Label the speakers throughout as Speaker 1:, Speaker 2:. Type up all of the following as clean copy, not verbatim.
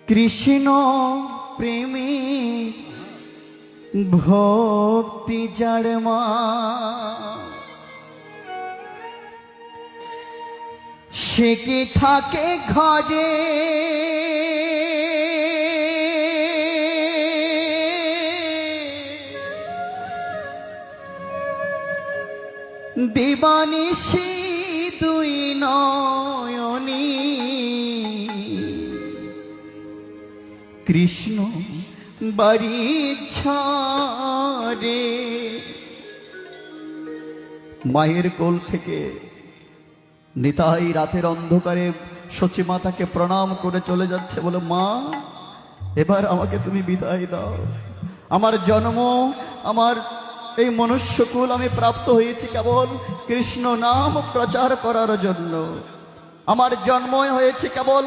Speaker 1: কৃষ্ণ প্রেমী ভক্তি যার মা, সে কি থাকে ঘরে দিবানিশি দুই নয়নী। কৃষ্ণ বাড়ি ঝরে মায়ের কোল থেকে নিতাই রাতের অন্ধকারে সচী মাতাকে প্রণাম করে চলে যাচ্ছে, বলে মা এবার আমাকে তুমি বিদায় দাও। আমার জন্ম, আমার এই মনুষ্যকুল আমি প্রাপ্ত হয়েছি কেবল কৃষ্ণ নাম প্রচার করার জন্য। আমার জন্ম হয়েছে কেবল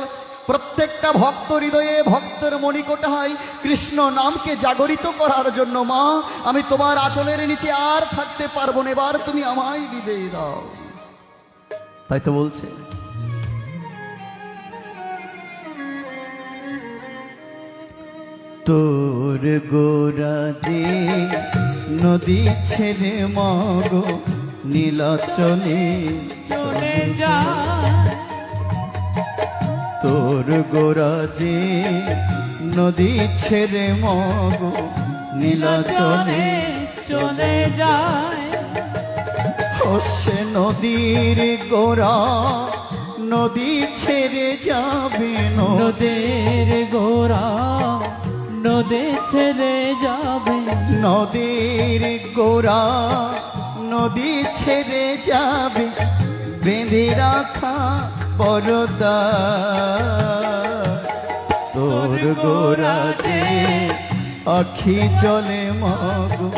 Speaker 1: প্রত্যেকটা ভক্ত হৃদয়ে, ভক্তের মণিকোঠায় কৃষ্ণ নামকে জাগরিত করার জন্য। মা আমি তোমার আঁচলের নিচে আর থাকতে পারবো না, এবার তুমি আমায় বিদায় দাও। তাই তো বলছে তোর গোরা যে নদী ছেড়ে মগো নীলাচলে
Speaker 2: চলে যায়,
Speaker 1: তোর গোরা যে নদী ছেড়ে মগো নীলাচলে
Speaker 2: চলে যায়।
Speaker 1: সে নদীর গোরা নদী ছেড়ে যাবে,
Speaker 2: নদীর গোরা নদী ছেড়ে যাবে,
Speaker 1: নদীর গোরা নদী ছেড়ে যাবে, বেঁধে রাখা পরদা। তোর গোরা যে আখি জলে মগো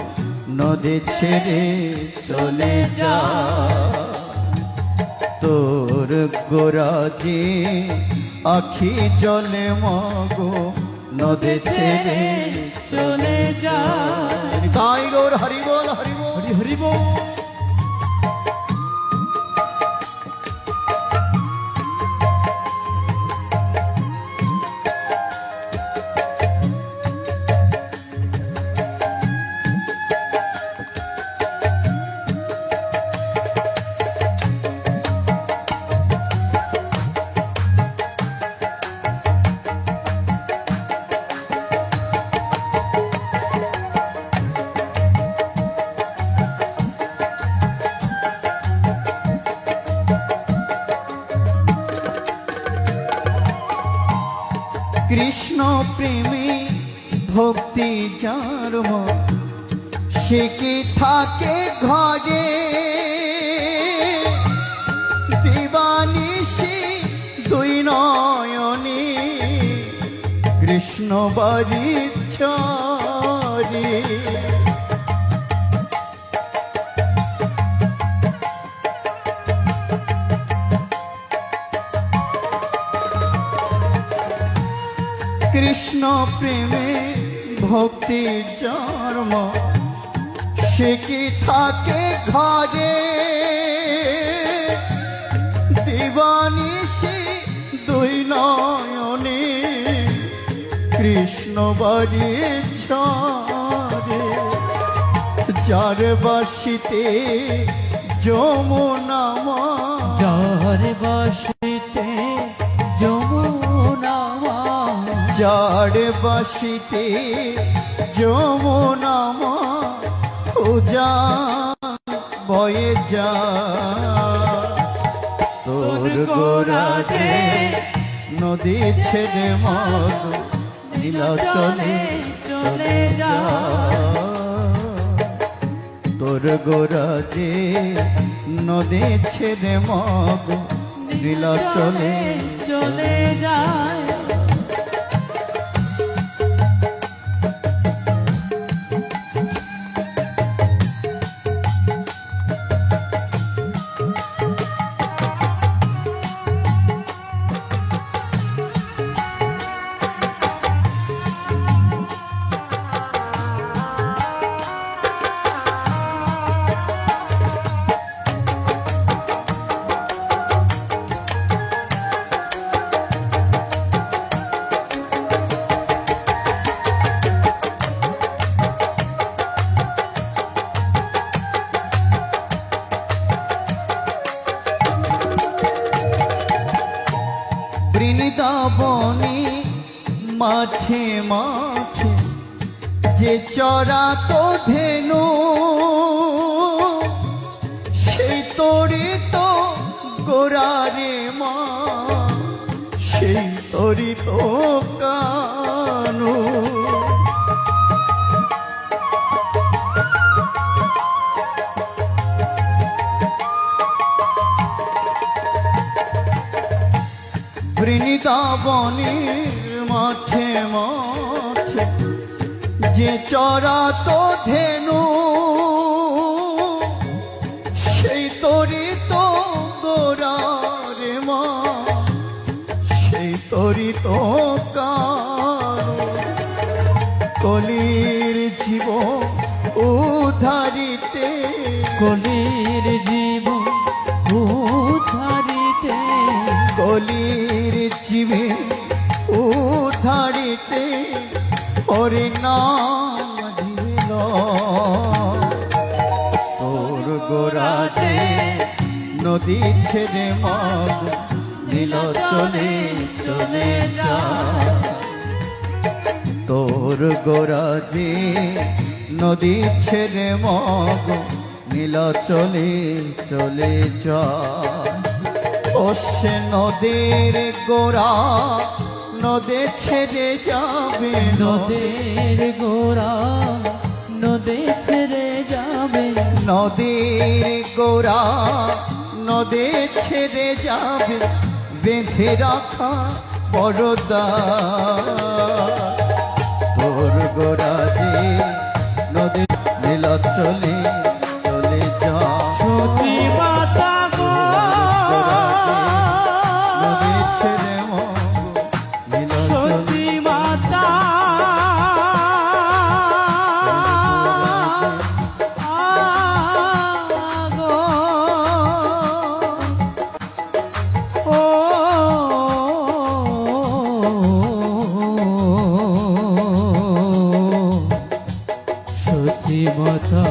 Speaker 1: নদী ছেড়ে চলে যা, তোর গোরা যে আখি জলে মগো নদী ছেড়ে
Speaker 2: চলে যায়।
Speaker 1: তাই গৌর হরি বল, হরি বল,
Speaker 2: হরি হরি বল।
Speaker 1: কৃষ্ণ প্রেমী ভক্তি যার মন, সে কি থাকে ঘরে দিবানিশি দুই নয়নী। কৃষ্ণ বাড়ি ঝরে কৃষ্ণ প্রেমে ভক্তি জন্ম, সে কি থাকে ঘরে দিবানিশি দুই নয়নে। কৃষ্ণ বাড়ি ঝরে যার বাসিতে যমুনা মা,
Speaker 2: যার বাসিতে যমুনা মা,
Speaker 1: যার বাসিতে যমুনা মা, পূজা বয়ে যা। তোর গোরা যে নদী ছেড়ে মগো নীলাচলে চলে যা, তোর গোরা যে নদী ছেড়ে মগো নীলাচলে
Speaker 2: চলে যায়।
Speaker 1: বনে মাঠে মাঠে যে চরাতো ধেনু সেই তরি তো গোরারে মা সেই তরি তো কানু বৃন্দাবনের মাঠে মাঠে যে চরাতো ধেনু সেই তরি তো গোরারে মা সেই তরি তো কানু কলির জীবন উদ্ধারিতে
Speaker 2: কলির জীবন উদ্ধারিতে
Speaker 1: কলির জীবন উদ্ধারিতে হরি নাম দিল তোর গোরাজে নদী ছেড়ে মগ নীল চলে চলে যা তোর গোরাজে নদী ছেড়ে মগ নীল চলে চলে যা ও সে নদীর গোরা নদে ছেড়ে যাবে
Speaker 2: নদের গোরা নদে ছেড়ে যাবে
Speaker 1: নদীর গোরা নদে ছেড়ে যাবে বেঁধে রাখা বড়দা তোর গোরা যে নদী নীল চলে চলে যা
Speaker 2: সতী মাতা গো
Speaker 1: নদী ছেড়ে মগ নীল
Speaker 2: সতী মাতা গো ও সতী মাতা